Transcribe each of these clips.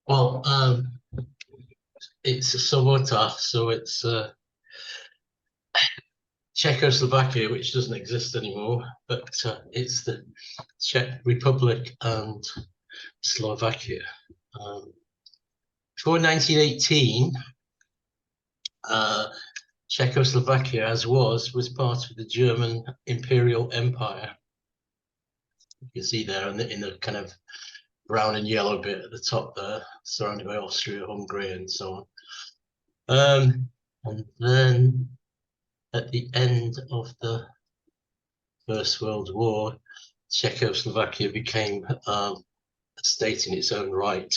Well, it's a Sobota, so it's Czechoslovakia, which doesn't exist anymore, but it's the Czech Republic and Slovakia. Before 1918, Czechoslovakia, as was part of the German Imperial Empire. You can see there in the kind of brown and yellow bit at the top there, surrounded by Austria, Hungary, and so on. And then at the end of the First World War, Czechoslovakia became a state in its own right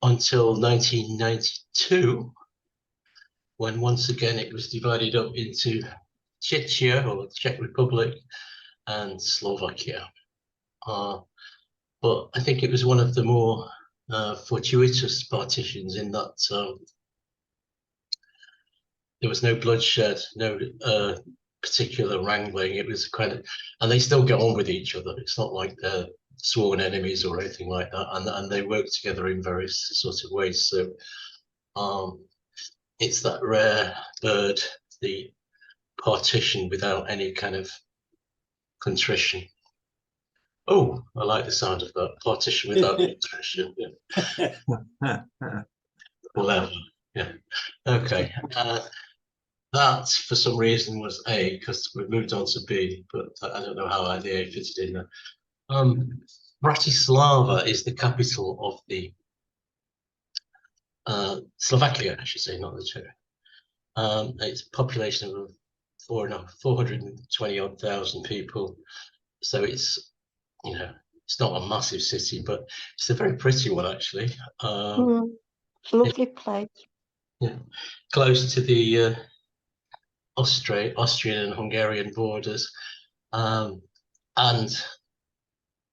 until 1992, when once again it was divided up into Czechia, or Czech Republic, and Slovakia. But I think it was one of the more fortuitous partitions in that there was no bloodshed, no particular wrangling. It was kind of, and they still get on with each other. It's not like they're sworn enemies or anything like that, and they work together in various sorts of ways. So it's that rare bird, the partition without any kind of contrition. Oh, I like the sound of that. Partition without contrition. Yeah. Well, yeah. Okay. That, for some reason, was A, because we moved on to B, but I don't know how the A fitted in there. Bratislava is the capital of the Slovakia, I should say, not the Czech. It's a population of 420 odd thousand people. So it's, you know, it's not a massive city, but it's a very pretty one, actually. Lovely place. Yeah, close to the Austrian and Hungarian borders, and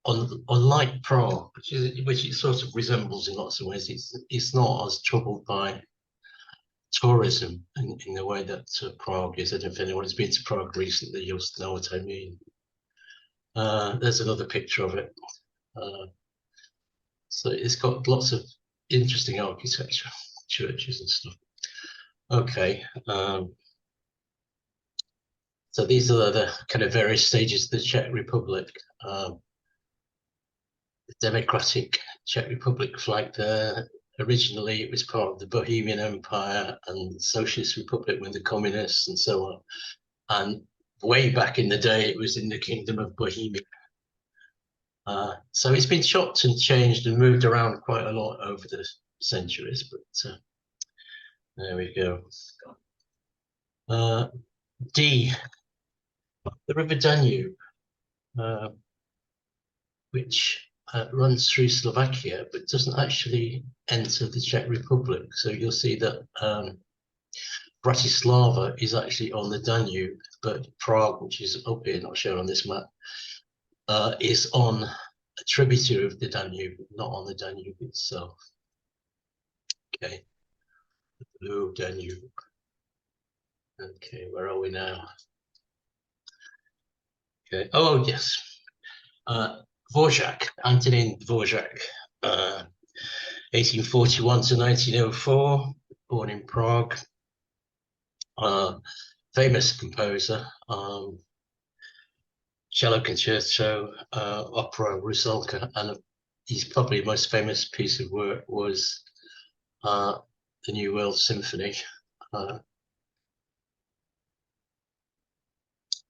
unlike Prague, which it sort of resembles in lots of ways, it's not as troubled by tourism in the way that Prague is. I don't know if anyone has been to Prague recently, you'll know what I mean. There's another picture of it. So it's got lots of interesting architecture, churches and stuff. Okay. So these are the kind of various stages of the Czech Republic. The democratic Czech Republic flag there. Originally, it was part of the Bohemian Empire and the Socialist Republic with the communists and so on. And way back in the day, it was in the Kingdom of Bohemia. So it's been chopped and changed and moved around quite a lot over the centuries, but there we go. D, the River Danube, which runs through Slovakia, but doesn't actually enter the Czech Republic. So you'll see that Bratislava is actually on the Danube, but Prague, which is up here, not shown on this map, is on a tributary of the Danube, not on the Danube itself. Okay, the blue Danube. Okay, where are we now? Okay, oh yes. Dvořák, Antonín Dvořák, 1841 to 1904, born in Prague. Famous composer, cello concerto, opera Rusalka, and his probably most famous piece of work was the New World Symphony,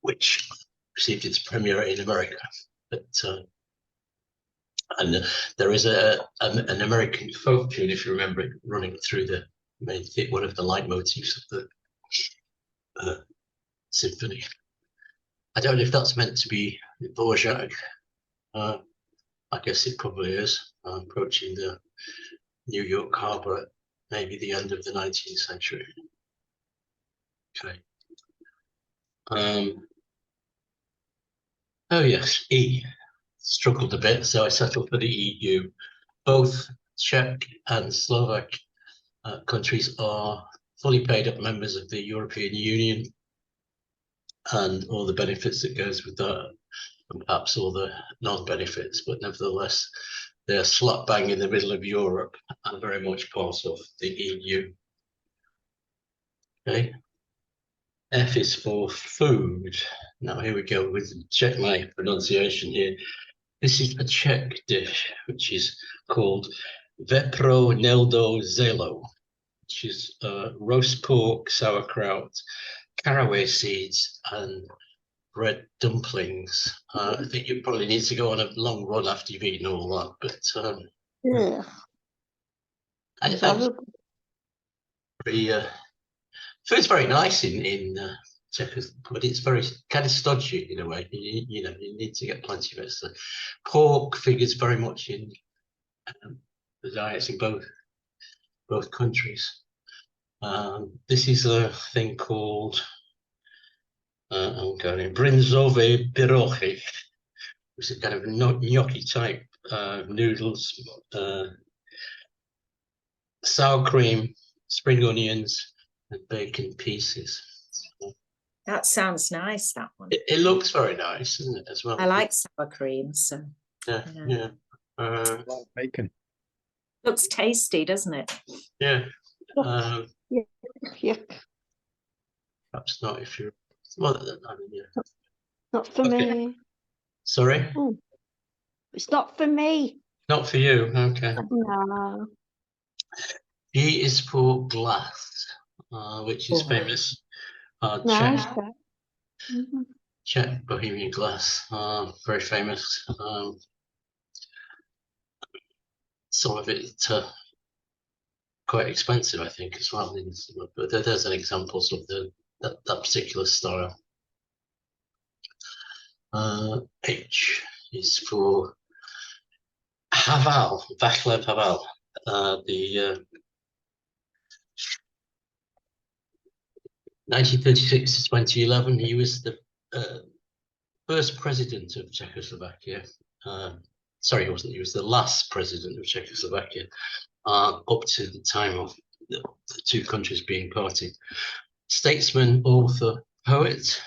which received its premiere in America. But and there is an American folk tune, if you remember it, running through the main one of the leitmotifs of the symphony. I don't know if that's meant to be Dvořák. I guess it probably is. Approaching the New York harbor, maybe the end of the 19th century. Okay. Oh yes, E. Struggled a bit, so I settled for the EU. Both Czech and Slovak countries are fully paid up members of the European Union, and all the benefits that goes with that, and perhaps all the non-benefits, but nevertheless, They're slap bang in the middle of Europe and very much part of the EU. Okay. F is for food. Now here we go with check my pronunciation here. This is a Czech dish which is called Vepro Neldo Zelo, which is roast pork, sauerkraut, caraway seeds, and bread dumplings. I think you probably need to go on a long run after you've eaten all that, but Yeah. food's very nice in Czech, but it's very kind of stodgy in a way. You know, you need to get plenty of it. So pork figures very much in the diets in both countries. This is a thing called brinzové pyrohy, which is kind of gnocchi type noodles, sour cream, spring onions, and bacon pieces. That sounds nice, that one. It looks very nice, isn't it, as well? I like sour cream, so Yeah. Bacon. looks tasty, doesn't it? Yeah. Yeah. Perhaps not if you're. Well, I mean, yeah. Not for me. Sorry? Oh, it's not for me. Not for you. Okay. No. G is for glass, which is famous. Nice. Czech Bohemian glass, very famous. Some of it quite expensive, I think, as well. But there's an example of that particular style. H is for Havel, Václav Havel, the 1936 to 2011. He was the first president of Czechoslovakia. Sorry, he wasn't. He was the last president of Czechoslovakia up to the time of the two countries being party. Statesman, author, poet,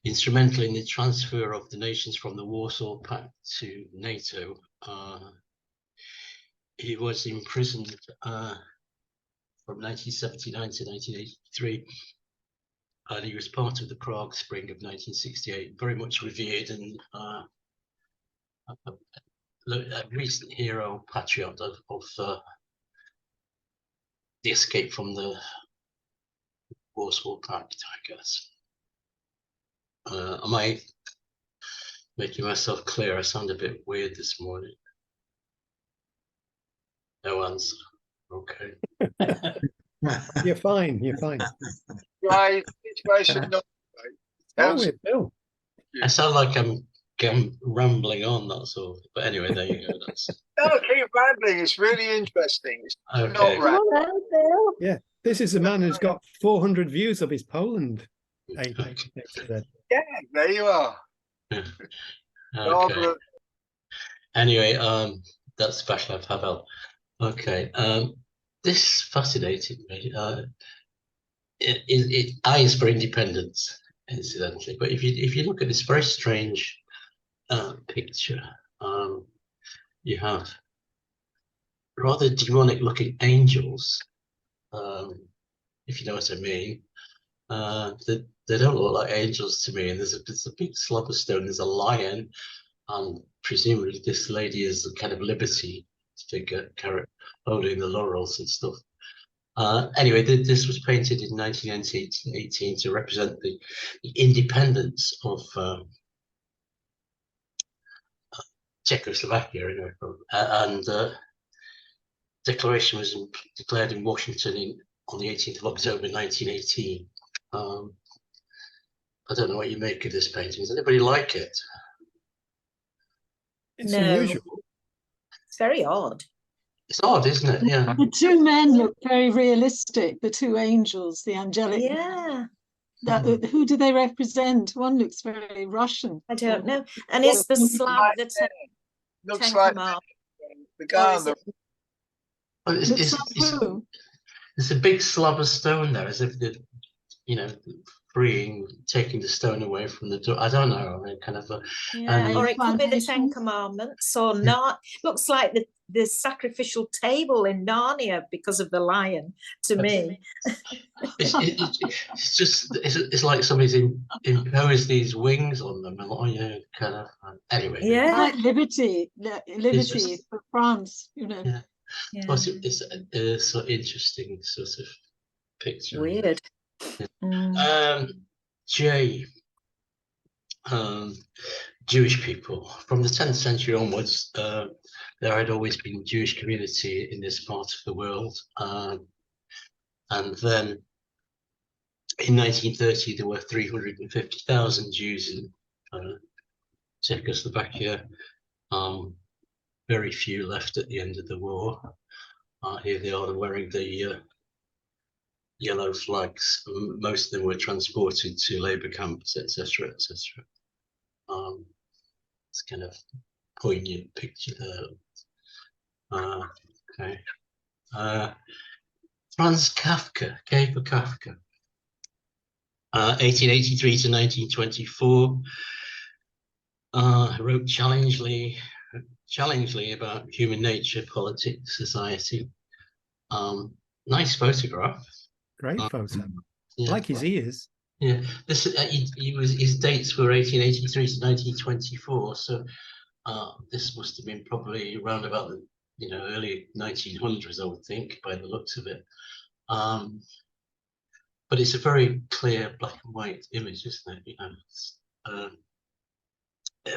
instrumental in the transfer of the nations from the Warsaw Pact to NATO. He was imprisoned from 1979 to 1983, and he was part of the Prague Spring of 1968, very much revered and a recent hero, patriot of the escape from the Warsaw Pact, I guess. Am I making myself clear? I sound a bit weird this morning. No answer. Okay. You're fine. You're fine. Right, situation not right. Bill. I sound like I'm rambling on, that's all. But anyway, there you go. No, keep rambling. It's really interesting. It's Okay. not Come rambling. on, Bill. Yeah, this is the man who's got 400 views of his Poland. Okay. Yeah, there you are. Okay. Anyway, that's Václav Havel. Okay. This fascinated me. I is for independence, incidentally. But if you look at this very strange picture, you have rather demonic-looking angels. If you know what I mean. They don't look like angels to me. And there's a big slab of stone. There's a lion, and presumably this lady is a kind of liberty figure, holding the laurels and stuff. Anyway, this was painted in 1918 to represent the independence of Czechoslovakia, and declaration was declared in Washington on the 18th of October 1918. I don't know what you make of this painting. Does anybody like it? It's No. unusual. It's very odd. It's odd, isn't it? Yeah. The two men look very realistic, the two angels, the angelic. Yeah, Who do they represent? One looks very Russision. I don't know. And it's the slab that's Looks like the guy on the Well, Looks like who? there's a big slab of stone there, as if the freeing, taking the stone away from the door. I don't know. I mean, kind of. Yeah, or it could be the Ten Foundations. Commandments, or not. Looks like the sacrificial table in Narnia because of the lion to me. It's just it's like somebody's imposed these wings on them, and kind of. Anyway. Yeah. Like liberty, liberty just- for France, you know. Yeah. Yeah. Plus, it's a so interesting sort of picture. Weird. J. Jewish people. From the 10th century onwards, there had always been Jewish community in this part of the world. And then in 1930, there were 350,000 Jews in Czechoslovakia. Very few left at the end of the war. Here they are wearing the yellow flags. Most of them were transported to labor camps, etc., etc. It's kind of poignant picture there. Okay. Franz Kafka, K for Kafka. 1883 to 1924. Wrote challengingly about human nature, politics, society. Nice photograph. Great photo. Yeah. Like his ears. Yeah, this his dates were 1883 to 1924. So this must have been probably around about the early 1900s, I would think, by the looks of it. But it's a very clear black and white image, isn't it?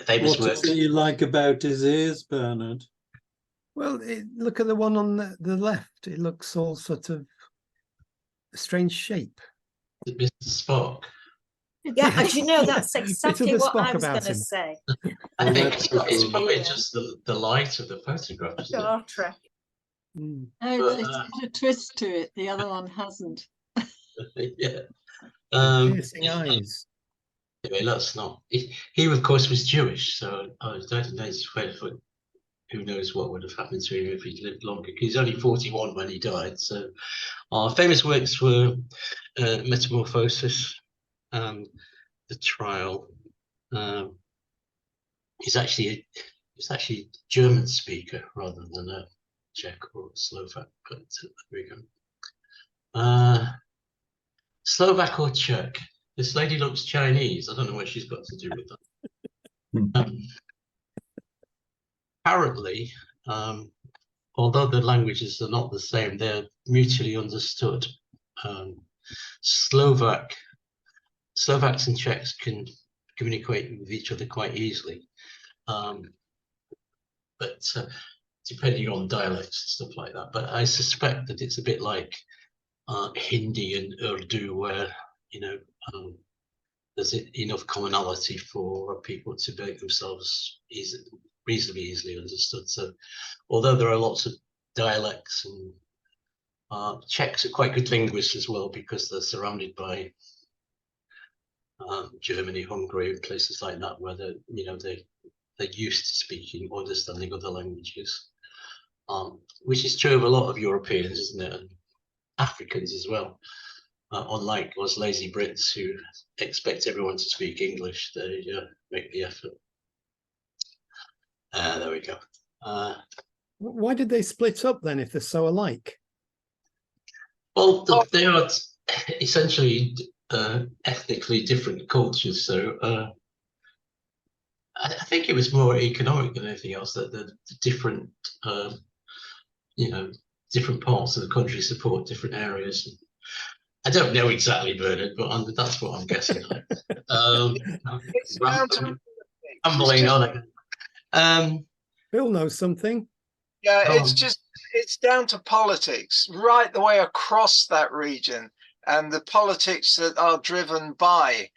Famous What works. do you like about his ears, Bernard? Well, look at the one on the left. It looks all sort of a strange shape. Mr. Spock. Yeah, as you know, that's exactly the what Spock I was about going to him. say. I Well, think that's it's probably Yeah. just the light of the photograph, isn't it? Star Trek. Mm. No, it's got a twist to it. The other one hasn't. Yeah. Piercing eyes. Anyway, that's not. He of course was Jewish, so I don't know. Who knows what would have happened to him if he'd lived longer? He's only 41 when he died. So, famous works were Metamorphosis, The Trial. He's actually a German speaker rather than a Czech or Slovak. But there we go. Slovak or Czech? This lady looks Chinese. I don't know what she's got to do with that. Apparently, although the languages are not the same, they're mutually understood. Slovaks and Czechs can communicate with each other quite easily, but depending on dialects and stuff like that. But I suspect that it's a bit like Hindi and Urdu, where there's enough commonality for people to make themselves reasonably easily understood. So, although there are lots of dialects, and Czechs are quite good linguists as well because they're surrounded by Germany, Hungary, and places like that, where they're used to speaking or understanding other languages, which is true of a lot of Europeans, isn't it? And Africans as well. Unlike us lazy Brits who expect everyone to speak English, they make the effort. There we go. Why did they split up then if they're so alike? Well, they are essentially ethnically different cultures. So I think it was more economic than anything else, that the different, different parts of the country support different areas. I don't know exactly, Bernard, but that's what I'm guessing. It's down to Rambling on. Bill knows something. Yeah, Go on. it's down to politics right the way across that region, and the politics that are driven by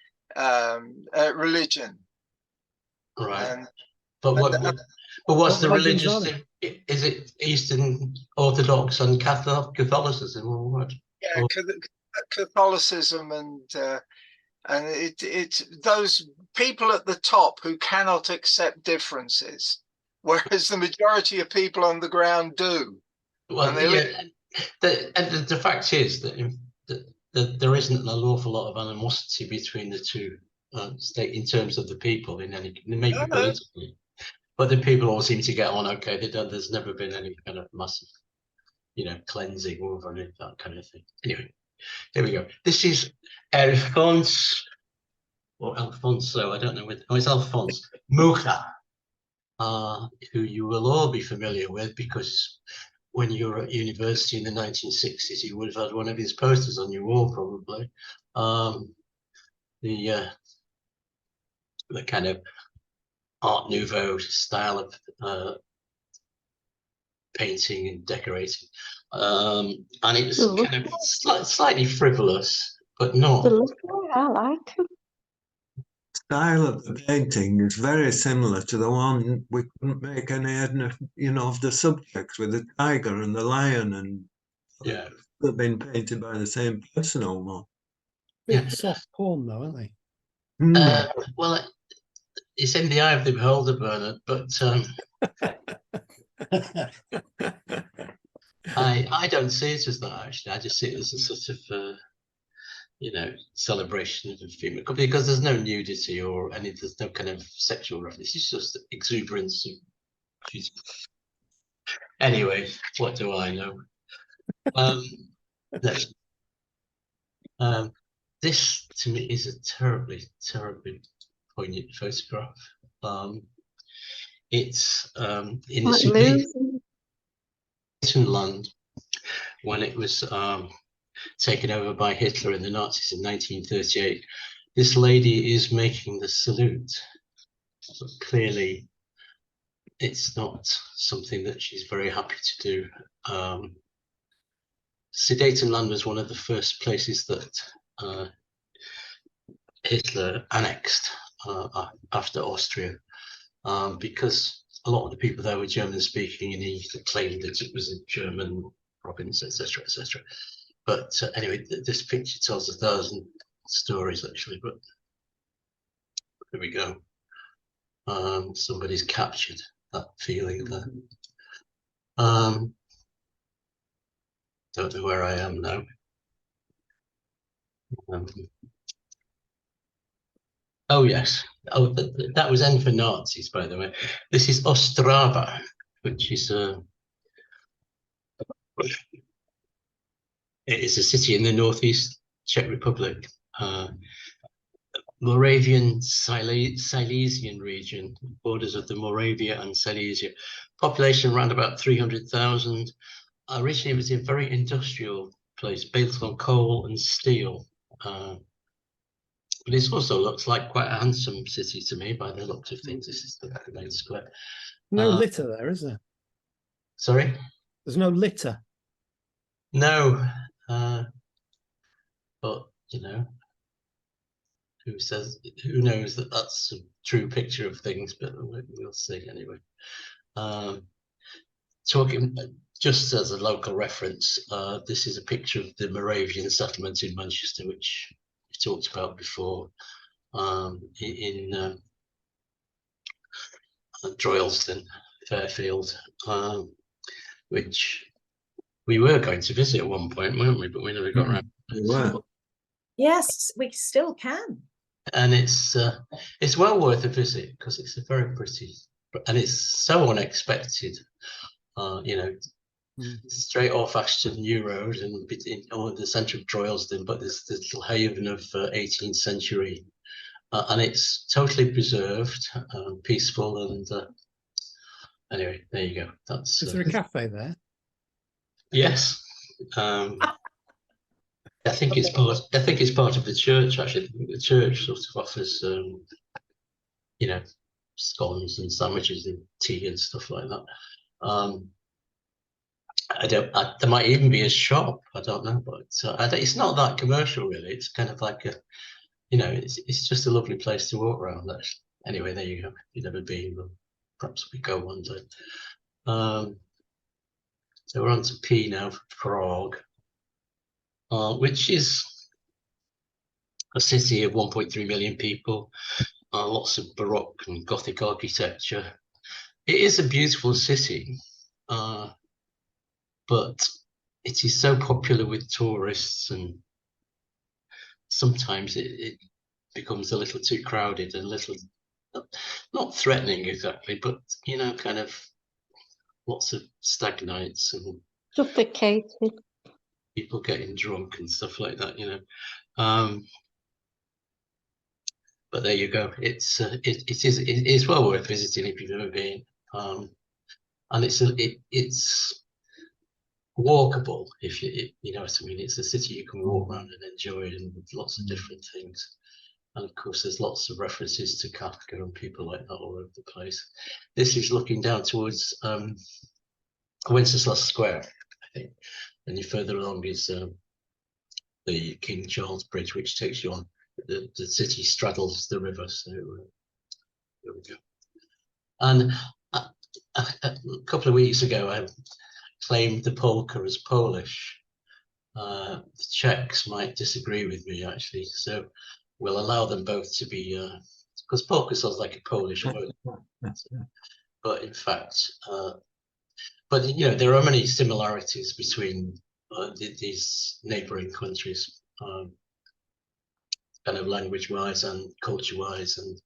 religion. Right. And But what's the what religions religious are thing? Is it Eastern Orthodox and Catholicism or what? yeah, Catholicism and it's those people at the top who cannot accept differences, whereas the majority of people on the ground do. Well, And they the fact is that there isn't an awful lot of animosity between the two state in terms of the people in any, maybe No. politically, but the people all seem to get on okay. There's never been any kind of massive, cleansing over any that kind of thing. Anyway, here we go. This is Alphonse or Alfonso. I don't know what. Oh, it's Alphonse Mucha, who you will all be familiar with because when you were at university in the 1960s, you would have had one of his posters on your wall, probably. The kind of Art Nouveau style of painting and decorating, and it's kind of slightly frivolous, but not. I like them. Style of the painting is very similar to the one we couldn't make any, of the subjects with the tiger and the lion, and Yeah, they've been painted by the same person almost. Bit soft porn though, aren't they? well, it's in the eye of the beholder, Bernard, but I don't see it as that, actually. I just see it as a sort of celebration of a female, because there's no nudity or there's no kind of sexual reference. It's just exuberance. Anyway, what do I know? This to me is a terribly, terribly poignant photograph. It's in the Sudetenland when it was taken over by Hitler and the Nazis in 1938. This lady is making the salute, but clearly it's not something that she's very happy to do. Sudetenland was one of the first places that Hitler annexed after Austria, because a lot of the people there were German speaking, and he claimed that it was a German province, etc., etc. But anyway, this picture tells 1,000 stories, actually. But here we go. Somebody's captured that feeling there. Don't know where I am now. Oh yes. Oh, that was N for Nazis, by the way. This is Ostrava, which is it is a city in the northeast Czech Republic, Moravian Silesian region, borders of the Moravia and Silesia. Population around about 300,000. Originally, it was a very industrial place, based on coal and steel. But it also looks like quite a handsome city to me by the looks of things. This is the main square. No litter there, is there? Sorry? There's no litter. No. But, who knows that that's a true picture of things, but we'll see anyway. Talking just as a local reference, this is a picture of the Moravian settlement in Manchester, which we talked about before, in Droylsden, Fairfield, which we were going to visit at one point, weren't we? But we never got around. We were. Yes, we still can. And it's well worth a visit because it's a very pretty, and it's so unexpected. Straight off Ashton New Road and in the centre of Droylsden, but there's this little haven of 18th century, and it's totally preserved, peaceful, and anyway, there you go. That's. Is there a cafe there? Yes. I think it's part of the church, actually. The church sort of offers, scones and sandwiches and tea and stuff like that. There might even be a shop. I don't know, but it's not that commercial, really. It's kind of like it's just a lovely place to walk around. Anyway, there you go. If you've never been, well, perhaps we go one day. So we're on to P now for Prague, which is a city of 1.3 million people, lots of Baroque and Gothic architecture. It is a beautiful city, but it is so popular with tourists and sometimes it becomes a little too crowded and a little not threatening exactly, but you know, kind of lots of stag nights and Suffocating. people getting drunk and stuff like that, you know. But there you go. It is well worth visiting if you've never been, and it's walkable if you know what I mean. It's a city you can walk around and enjoy, and with lots of different things. And of course, there's lots of references to Kafka and people like that all over the place. This is looking down towards Wenceslas Square, I think, and you're further along is the King Charles Bridge, which takes you on. The city straddles the river, so there we go. And a couple of weeks ago, I claimed the polka as Polish. The Czechs might disagree with me, actually, so we'll allow them both to be, because polka sounds like a Polish word, but in fact, but you know, there are many similarities between these neighboring countries. Kind of language-wise and culture-wise, and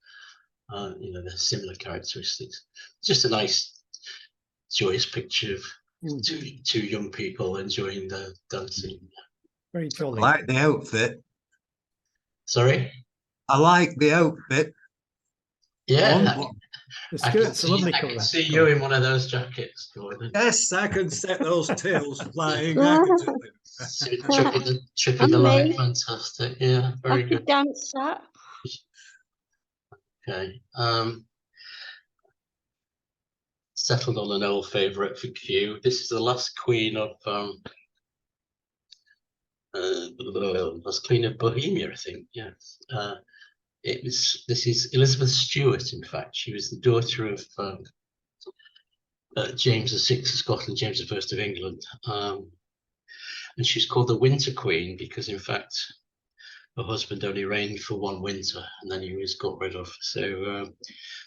you know, there's similar characteristics. Just a nice, joyous picture of two young people enjoying the dancing. Very I jolly. like the outfit. Sorry? I like the outfit. Yeah, The I can skirt's a lovely I colour. can see you in one of those jackets, Gordon. Yes, I can set those tails flying. I can do it. Tripping the And line, me. fantastic. Yeah, I very could good. dance that. Okay. Settled on an old favourite for Q. This is the last queen of last queen of Bohemia, I think. Yeah. This is Elizabeth Stuart, in fact. She was the daughter of James VI of Scotland, James I of England. And she's called the Winter Queen because, in fact, her husband only reigned for one winter and then he was got rid of. So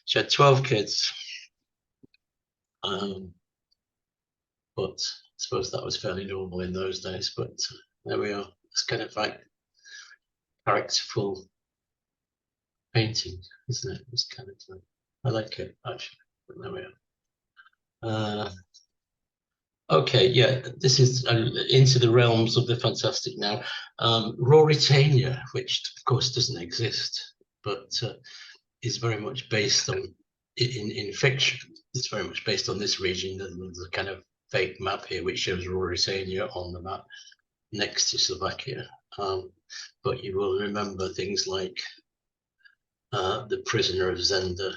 she had 12 kids. But I suppose that was fairly normal in those days. But there we are. It's kind of like characterful painting, isn't it? It's kind of like, I like it actually. But there we are. Okay, yeah, this is into the realms of the fantastic now. Ruritania, which of course doesn't exist, but is very much based on in fiction. It's very much based on this region. There's a kind of fake map here which shows Ruritania on the map next to Slovakia. But you will remember things like the Prisoner of Zenda,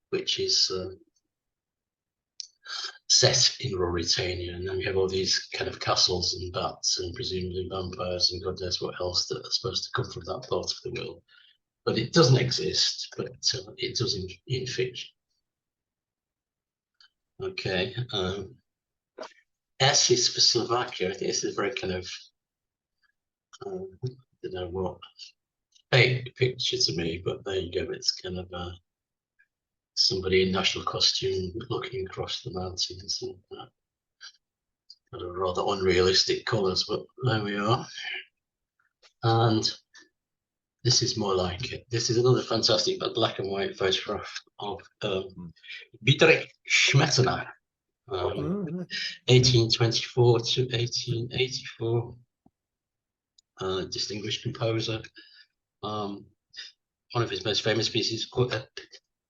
which is set in Ruritania, and then we have all these kind of castles and bats and presumably vampires and God knows what else that are supposed to come from that part of the world. But it doesn't exist, but it does in fiction. Okay. S is for Slovakia. I think this is very kind of, I don't know what, fake picture to me, but there you go. It's kind of somebody in national costume looking across the mountains and kind of rather unrealistic colours, but there we are. And this is more like it. This is another fantastic black and white photograph of Bedřich Smetana, 1824 to 1884. Distinguished composer. One of his most famous pieces called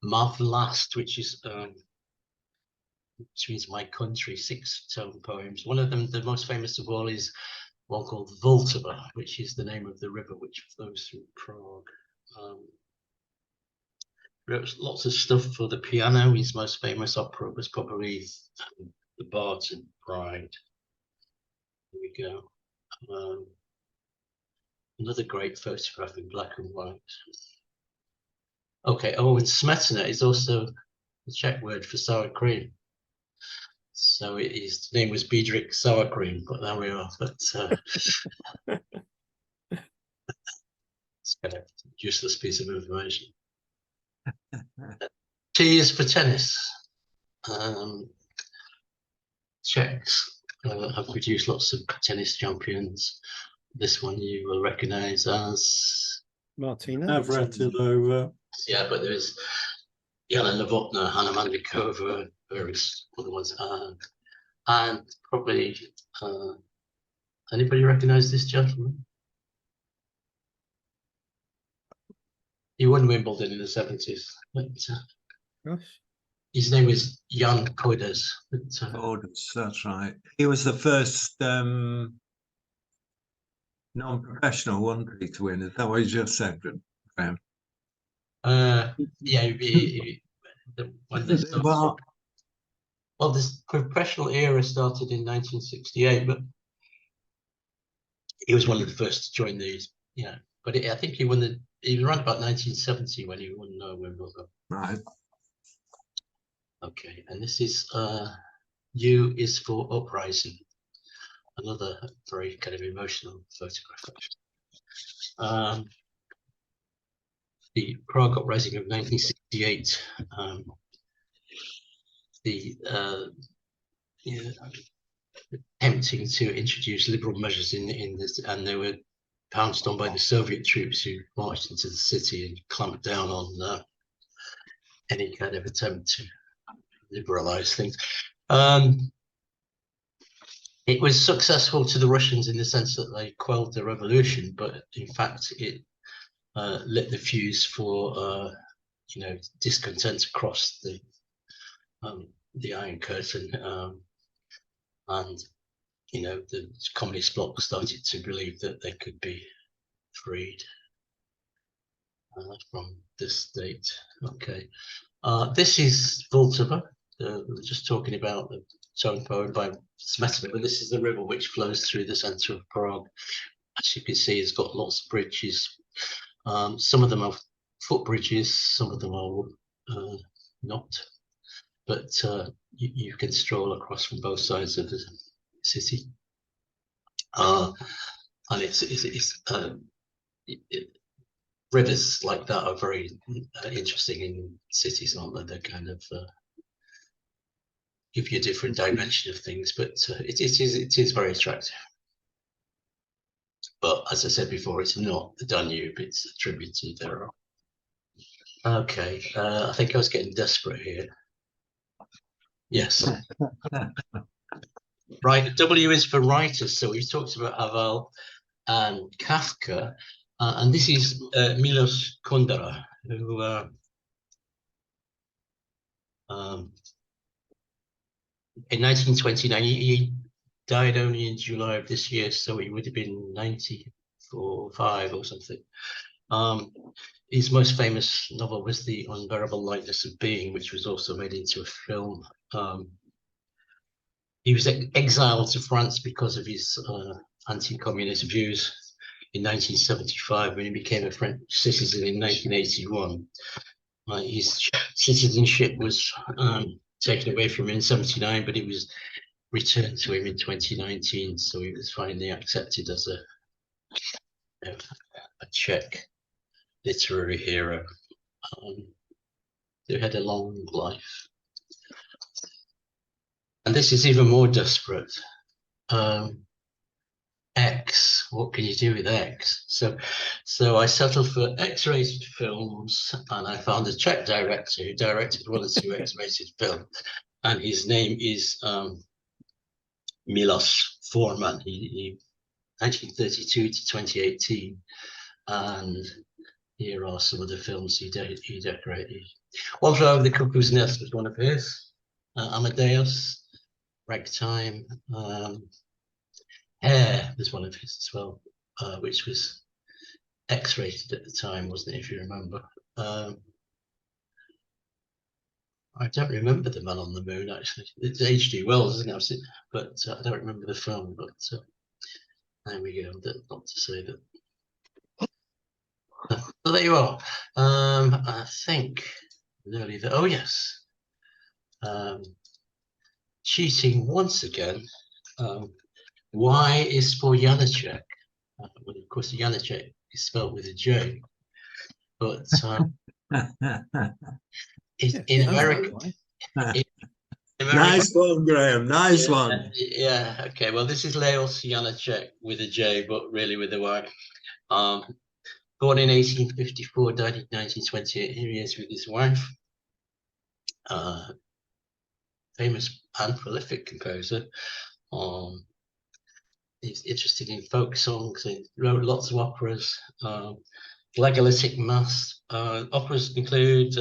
Marvelast, which means my country, 6 tone poems. One of them, the most famous of all, is one called Vltava, which is the name of the river which flows through Prague. Wrote lots of stuff for the piano. His most famous opera was probably The Bards in Pride. Here we go. Another great photograph in black and white. Okay, oh, and Smetana is also the Czech word for sour cream. So his name was Bedřich Sour Cream, but there we are. But it's kind of useless piece of information. T is for tennis. Czechs have produced lots of tennis champions. This one you will recognize as, Martina. I've read it over. yeah, but there's Jana Novotná, Hanna Mandlikova, various other ones, and probably anybody recognize this gentleman? He won Wimbledon in the 70s. But, Gosh. his name is Jan Koides. Oh, that's right. He was the first non-professional, wasn't he, to win? Is that what you just said, Graham? Yeah, when they started, well, this professional era started in 1968, but he was one of the first to join these. Yeah, but I think he won he was around about 1970 when he won Wimbledon. Right. Okay, and this is U is for Uprising, another very kind of emotional photograph. The Prague Uprising of 1968. Attempting to introduce liberal measures in this, and they were pounced on by the Soviet troops who marched into the city and clamped down on any kind of attempt to liberalize things. It was successful to the Russians in the sense that they quelled the revolution, but in fact it lit the fuse for discontent across the Iron Curtain, and the communist bloc started to believe that they could be freed from this state. Okay, this is Vltava. We're just talking about the song poem by Smetana, and this is the river which flows through the center of Prague. As you can see, it's got lots of bridges. Some of them are footbridges, some of them are not, but you can stroll across from both sides of the city, and rivers like that are very interesting in cities, aren't they? They kind of give you a different dimension of things, but it is very attractive. But as I said before, it's not the Danube, it's a tributary there. Okay, I think I was getting desperate here. Yes. Right, W is for writers. So we talked about Havel and Kafka, and this is Milos Kundera, who in 1929, he died only in July of this year, so he would have been 94, 5 or something. His most famous novel was The Unbearable Lightness of Being, which was also made into a film. He was exiled to France because of his anti-communist views in 1975, when he became a French citizen in 1981. His citizenship was taken away from him in 79, but it was returned to him in 2019, so he was finally accepted as a Czech literary hero who had a long life. And this is even more desperate. X, what can you do with X? So I settled for X-rated films, and I found a Czech director who directed 1 or 2 X-rated films, and his name is Milos Forman. He 1932 to 2018, and here are some of the films he decorated. One Flew Over the Cuckoo's Nest was one of his. Amadeus, Ragtime, Hair was one of his as well, which was X-rated at the time, wasn't it, if you remember? I don't remember The Man on the Moon, actually. It's H.G. Wells, isn't it? But I don't remember the film, but there we go. Not to say that. So there you are. I think nearly the, oh yes. Cheating once again. Y is for Janacek. Well, of course, Janacek is spelled with a J, but in America, Nice one, Graham. Nice Yeah, one. yeah, okay. Well, this is Leos Janacek with a J, but really with a Y. Born in 1854, died in 1928. Here he is with his wife. Famous and prolific composer. He's interested in folk songs. He wrote lots of operas. Legalitic Mass. Operas include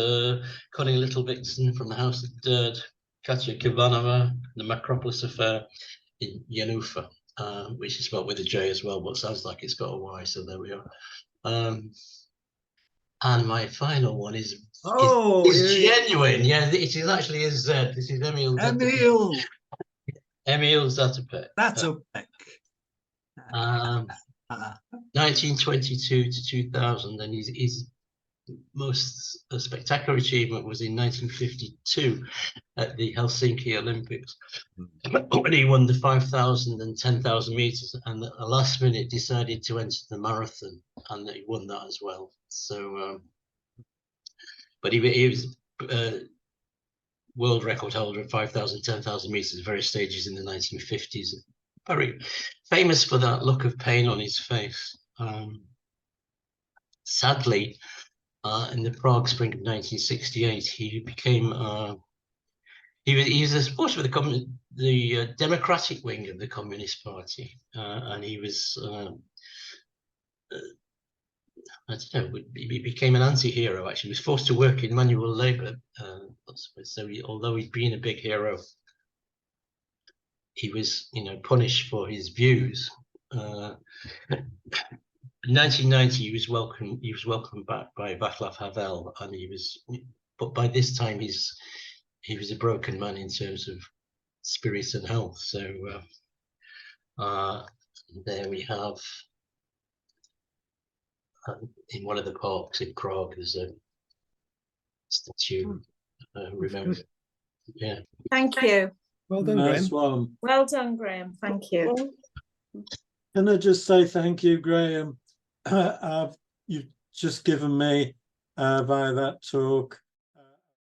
Connie Little Vixen from the House of the Dead, Katya Kavanova, The Macropolis Affair in Yanufa, which is spelled with a J as well, but sounds like it's got a Y, so there we are. And my final one is genuine. Yeah, it is actually a Z. This is Emil Zatopek. Zatopek. 1922 to 2000, and his most spectacular achievement was in 1952 at the Helsinki Olympics when he won the 5,000 and 10,000 meters, and at the last minute decided to enter the marathon, and he won that as well. So, but he was world record holder at 5,000, 10,000 meters, various stages in the 1950s. Very famous for that look of pain on his face. Sadly, in the Prague Spring of 1968, he became he was a supporter of the Democratic wing of the Communist Party, and he was I don't know, he became an anti-hero. Actually, he was forced to work in manual labor. So although he'd been a big hero, he was, punished for his views. In 1990, he was welcomed back by Václav Havel, and but by this time he was a broken man in terms of spirit and health. So there we have, in one of the parks in Prague, there's a statue. Remember, yeah. Thank you. Well done, Nice Graham. one. Well done, Graham. Thank you. Can I just say thank you, Graham? You've just given me, via that talk,